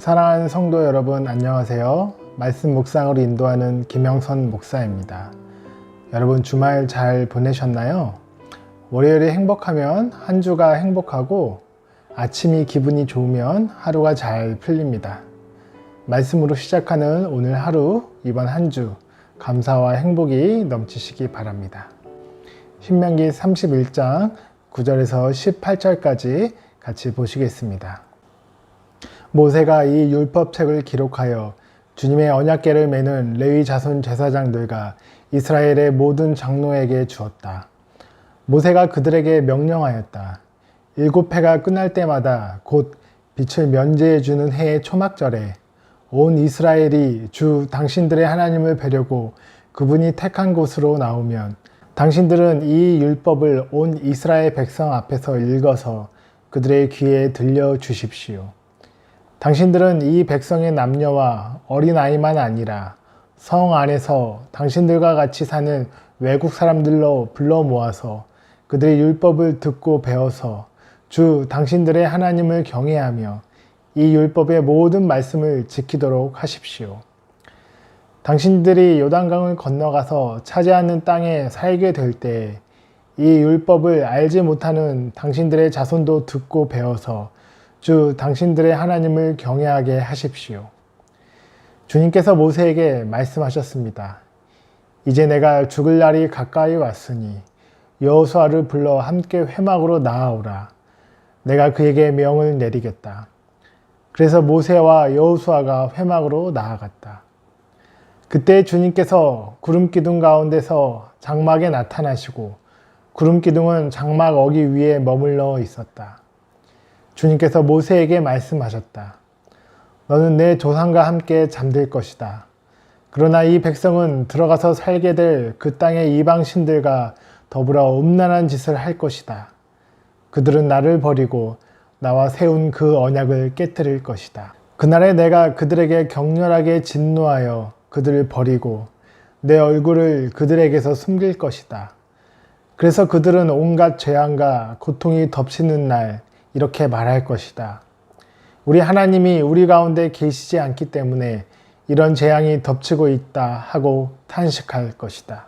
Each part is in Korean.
사랑하는 성도 여러분, 안녕하세요. 말씀 묵상으로 인도하는 김영선 목사입니다. 여러분 주말 잘 보내셨나요? 월요일이 행복하면 한 주가 행복하고 아침이 기분이 좋으면 하루가 잘 풀립니다. 말씀으로 시작하는 오늘 하루, 이번 한 주 감사와 행복이 넘치시기 바랍니다. 신명기 31장 9절에서 18절까지 같이 보시겠습니다. 모세가 이 율법책을 기록하여 주님의 언약궤를 매는 레위 자손 제사장들과 이스라엘의 모든 장로에게 주었다. 모세가 그들에게 명령하였다. 7해가 끝날 때마다 곧 빛을 면제해 주는 해의 초막절에 온 이스라엘이 주 당신들의 하나님을 뵈려고 그분이 택한 곳으로 나오면 당신들은 이 율법을 온 이스라엘 백성 앞에서 읽어서 그들의 귀에 들려주십시오. 당신들은 이 백성의 남녀와 어린아이만 아니라 성 안에서 당신들과 같이 사는 외국 사람들로 불러 모아서 그들의 율법을 듣고 배워서 주 당신들의 하나님을 경외하며 이 율법의 모든 말씀을 지키도록 하십시오. 당신들이 요단강을 건너가서 차지하는 땅에 살게 될 때 이 율법을 알지 못하는 당신들의 자손도 듣고 배워서 주 당신들의 하나님을 경외하게 하십시오. 주님께서 모세에게 말씀하셨습니다. 이제 내가 죽을 날이 가까이 왔으니 여호수아를 불러 함께 회막으로 나아오라. 내가 그에게 명을 내리겠다. 그래서 모세와 여호수아가 회막으로 나아갔다. 그때 주님께서 구름 기둥 가운데서 장막에 나타나시고 구름 기둥은 장막 어기 위에 머물러 있었다. 주님께서 모세에게 말씀하셨다. 너는 내 조상과 함께 잠들 것이다. 그러나 이 백성은 들어가서 살게 될 그 땅의 이방 신들과 더불어 음란한 짓을 할 것이다. 그들은 나를 버리고 나와 세운 그 언약을 깨뜨릴 것이다. 그날에 내가 그들에게 격렬하게 진노하여 그들을 버리고 내 얼굴을 그들에게서 숨길 것이다. 그래서 그들은 온갖 재앙과 고통이 덮치는 날 이렇게 말할 것이다. 우리 하나님이 우리 가운데 계시지 않기 때문에 이런 재앙이 덮치고 있다 하고 탄식할 것이다.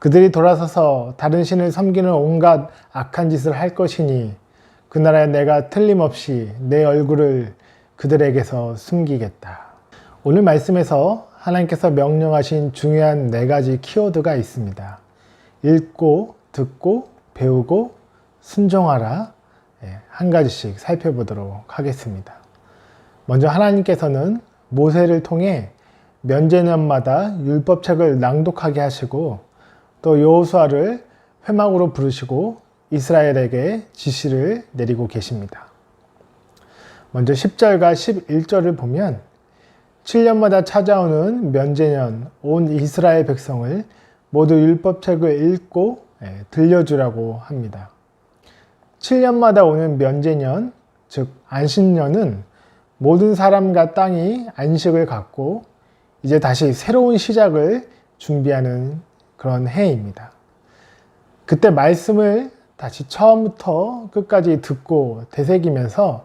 그들이 돌아서서 다른 신을 섬기는 온갖 악한 짓을 할 것이니 그날에 내가 틀림없이 내 얼굴을 그들에게서 숨기겠다. 오늘 말씀에서 하나님께서 명령하신 중요한 4가지 키워드가 있습니다. 읽고, 듣고, 배우고, 순종하라. 한 가지씩 살펴보도록 하겠습니다. 먼저 하나님께서는 모세를 통해 면제년마다 율법책을 낭독하게 하시고 또 여호수아를 회막으로 부르시고 이스라엘에게 지시를 내리고 계십니다. 먼저 10절과 11절을 보면 7년마다 찾아오는 면제년 온 이스라엘 백성을 모두 율법책을 읽고 들려주라고 합니다. 7년마다 오는 면제년, 즉 안식년은 모든 사람과 땅이 안식을 갖고 이제 다시 새로운 시작을 준비하는 그런 해입니다. 그때 말씀을 다시 처음부터 끝까지 듣고 되새기면서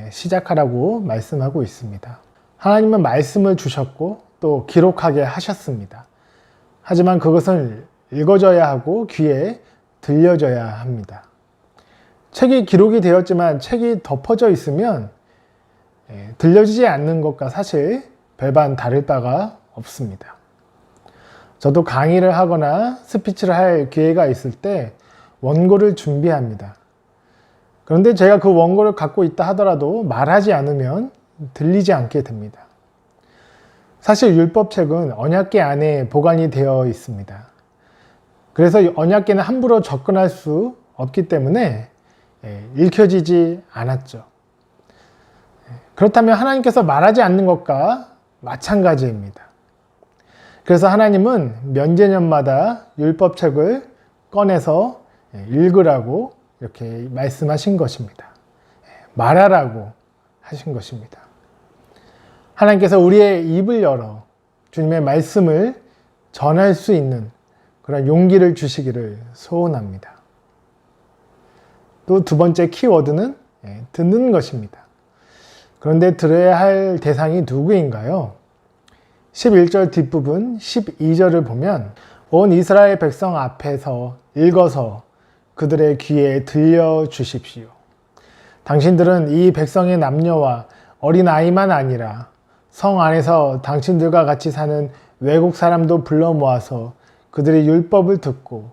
시작하라고 말씀하고 있습니다. 하나님은 말씀을 주셨고 또 기록하게 하셨습니다. 하지만 그것을 읽어져야 하고 귀에 들려져야 합니다. 책이 기록이 되었지만 책이 덮어져 있으면 들려지지 않는 것과 사실 별반 다를 바가 없습니다. 저도 강의를 하거나 스피치를 할 기회가 있을 때 원고를 준비합니다. 그런데 제가 그 원고를 갖고 있다 하더라도 말하지 않으면 들리지 않게 됩니다. 사실 율법책은 언약궤 안에 보관이 되어 있습니다. 그래서 언약궤는 함부로 접근할 수 없기 때문에 읽혀지지 않았죠. 그렇다면 하나님께서 말하지 않는 것과 마찬가지입니다. 그래서 하나님은 면제년마다 율법책을 꺼내서 읽으라고 이렇게 말씀하신 것입니다. 말하라고 하신 것입니다. 하나님께서 우리의 입을 열어 주님의 말씀을 전할 수 있는 그런 용기를 주시기를 소원합니다. 또 두 번째 키워드는 듣는 것입니다. 그런데 들어야 할 대상이 누구인가요? 11절 뒷부분 12절을 보면 온 이스라엘 백성 앞에서 읽어서 그들의 귀에 들려주십시오. 당신들은 이 백성의 남녀와 어린아이만 아니라 성 안에서 당신들과 같이 사는 외국 사람도 불러 모아서 그들의 율법을 듣고,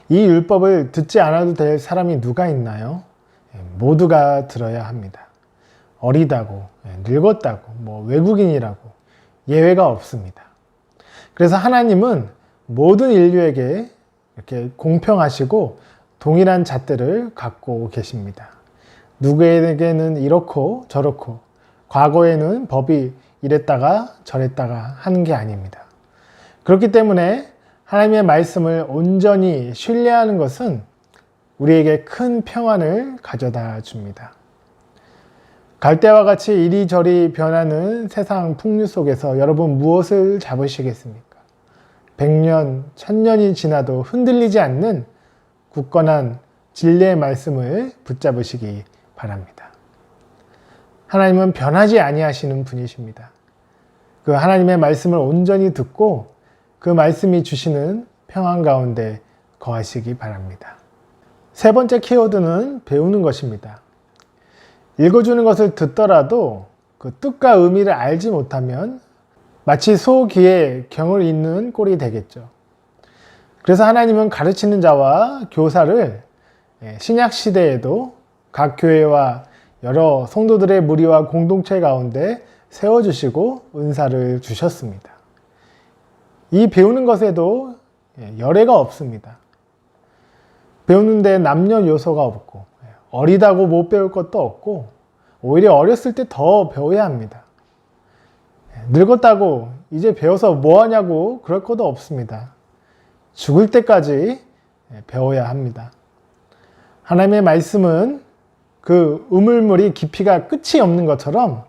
이 율법을 듣지 않아도 될 사람이 누가 있나요? 모두가 들어야 합니다. 어리다고, 늙었다고, 외국인이라고 예외가 없습니다. 그래서 하나님은 모든 인류에게 이렇게 공평하시고 동일한 잣대를 갖고 계십니다. 누구에게는 이렇고 저렇고, 과거에는 법이 이랬다가 저랬다가 하는 게 아닙니다. 그렇기 때문에 하나님의 말씀을 온전히 신뢰하는 것은 우리에게 큰 평안을 가져다 줍니다. 갈대와 같이 이리저리 변하는 세상 풍류 속에서 여러분 무엇을 잡으시겠습니까? 100년, 1000년이 지나도 흔들리지 않는 굳건한 진리의 말씀을 붙잡으시기 바랍니다. 하나님은 변하지 아니하시는 분이십니다. 그 하나님의 말씀을 온전히 듣고 그 말씀이 주시는 평안 가운데 거하시기 바랍니다. 세 번째 키워드는 배우는 것입니다. 읽어주는 것을 듣더라도 그 뜻과 의미를 알지 못하면 마치 소 귀에 경을 잇는 꼴이 되겠죠. 그래서 하나님은 가르치는 자와 교사를 신약 시대에도 각 교회와 여러 성도들의 무리와 공동체 가운데 세워주시고 은사를 주셨습니다. 이 배우는 것에도 열애가 없습니다. 배우는데 남녀 요소가 없고 어리다고 못 배울 것도 없고 오히려 어렸을 때 더 배워야 합니다. 늙었다고 이제 배워서 뭐하냐고 그럴 것도 없습니다. 죽을 때까지 배워야 합니다. 하나님의 말씀은 그 우물물이 깊이가 끝이 없는 것처럼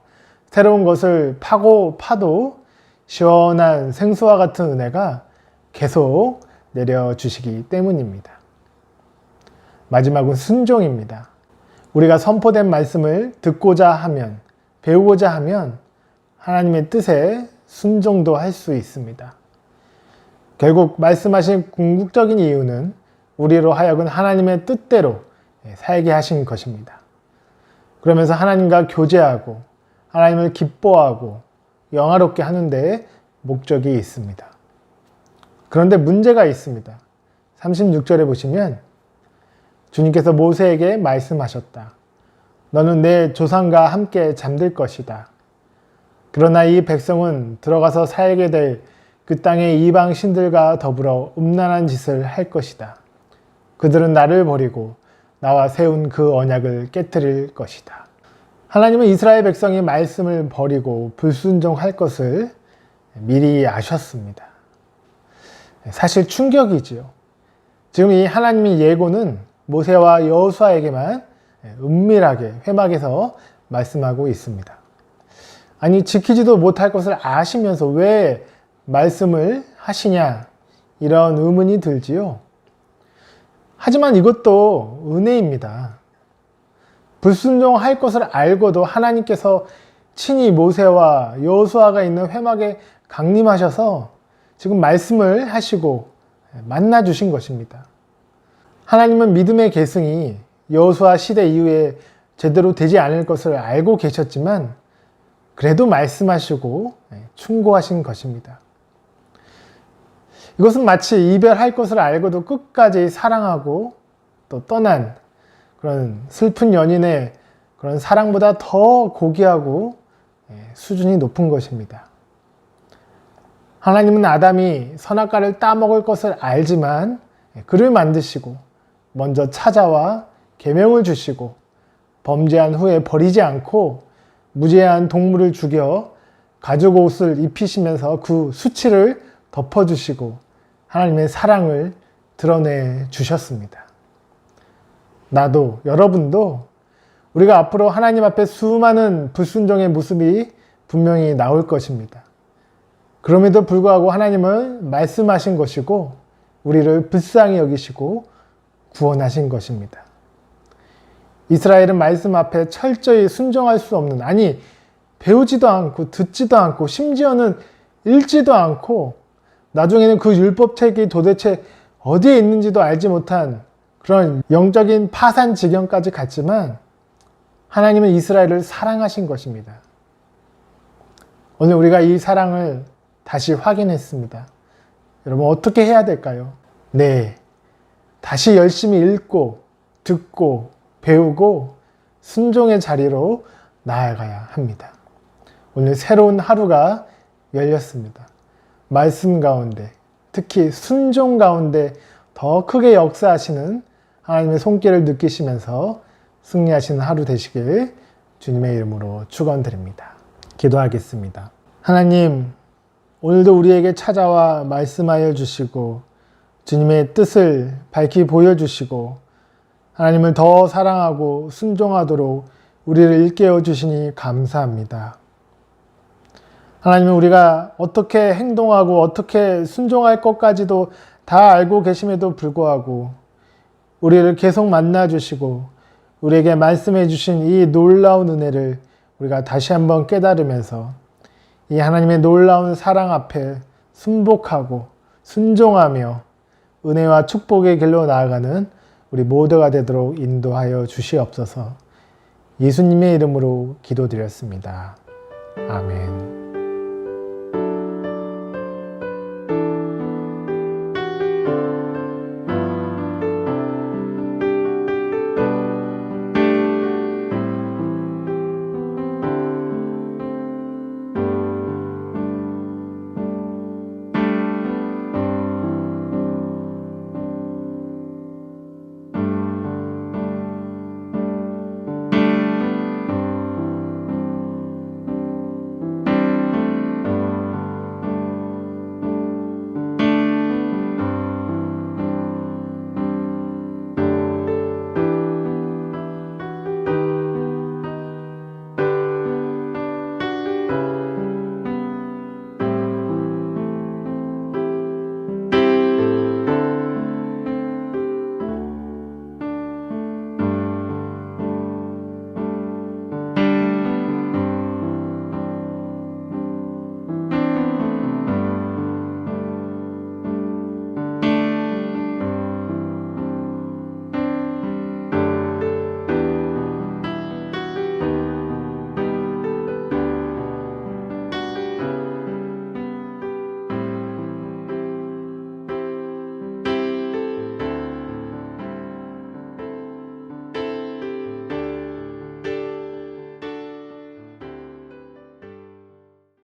새로운 것을 파고 파도 시원한 생수와 같은 은혜가 계속 내려주시기 때문입니다. 마지막은 순종입니다. 우리가 선포된 말씀을 듣고자 하면, 배우고자 하면 하나님의 뜻에 순종도 할 수 있습니다. 결국 말씀하신 궁극적인 이유는 우리로 하여금 하나님의 뜻대로 살게 하신 것입니다. 그러면서 하나님과 교제하고 하나님을 기뻐하고 영화롭게 하는 데 목적이 있습니다. 그런데 문제가 있습니다. 36절에 보시면 주님께서 모세에게 말씀하셨다. 너는 내 조상과 함께 잠들 것이다. 그러나 이 백성은 들어가서 살게 될 그 땅의 이방 신들과 더불어 음란한 짓을 할 것이다. 그들은 나를 버리고 나와 세운 그 언약을 깨뜨릴 것이다. 하나님은 이스라엘 백성이 말씀을 버리고 불순종할 것을 미리 아셨습니다. 사실 충격이지요. 지금 이 하나님의 예고는 모세와 여호수아에게만 은밀하게 회막에서 말씀하고 있습니다. 아니, 지키지도 못할 것을 아시면서 왜 말씀을 하시냐, 이런 의문이 들지요. 하지만 이것도 은혜입니다. 불순종할 것을 알고도 하나님께서 친히 모세와 여호수아가 있는 회막에 강림하셔서 지금 말씀을 하시고 만나 주신 것입니다. 하나님은 믿음의 계승이 여호수아 시대 이후에 제대로 되지 않을 것을 알고 계셨지만 그래도 말씀하시고 충고하신 것입니다. 이것은 마치 이별할 것을 알고도 끝까지 사랑하고 또 떠난 그런 슬픈 연인의 그런 사랑보다 더 고귀하고 수준이 높은 것입니다. 하나님은 아담이 선악과를 따먹을 것을 알지만 그를 만드시고 먼저 찾아와 계명을 주시고 범죄한 후에 버리지 않고 무죄한 동물을 죽여 가죽 옷을 입히시면서 그 수치를 덮어주시고 하나님의 사랑을 드러내 주셨습니다. 나도, 여러분도 우리가 앞으로 하나님 앞에 수많은 불순종의 모습이 분명히 나올 것입니다. 그럼에도 불구하고 하나님은 말씀하신 것이고 우리를 불쌍히 여기시고 구원하신 것입니다. 이스라엘은 말씀 앞에 철저히 순종할 수 없는, 아니 배우지도 않고 듣지도 않고 심지어는 읽지도 않고 나중에는 그 율법책이 도대체 어디에 있는지도 알지 못한 그런 영적인 파산 지경까지 갔지만 하나님은 이스라엘을 사랑하신 것입니다. 오늘 우리가 이 사랑을 다시 확인했습니다. 여러분 어떻게 해야 될까요? 네, 다시 열심히 읽고 듣고 배우고 순종의 자리로 나아가야 합니다. 오늘 새로운 하루가 열렸습니다. 말씀 가운데, 특히 순종 가운데 더 크게 역사하시는 하나님의 손길을 느끼시면서 승리하시는 하루 되시길 주님의 이름으로 축원드립니다. 기도하겠습니다. 하나님, 오늘도 우리에게 찾아와 말씀하여 주시고 주님의 뜻을 밝히 보여주시고 하나님을 더 사랑하고 순종하도록 우리를 일깨워 주시니 감사합니다. 하나님은 우리가 어떻게 행동하고 어떻게 순종할 것까지도 다 알고 계심에도 불구하고 우리를 계속 만나주시고 우리에게 말씀해 주신 이 놀라운 은혜를 우리가 다시 한번 깨달으면서 이 하나님의 놀라운 사랑 앞에 순복하고 순종하며 은혜와 축복의 길로 나아가는 우리 모두가 되도록 인도하여 주시옵소서. 예수님의 이름으로 기도드렸습니다. 아멘.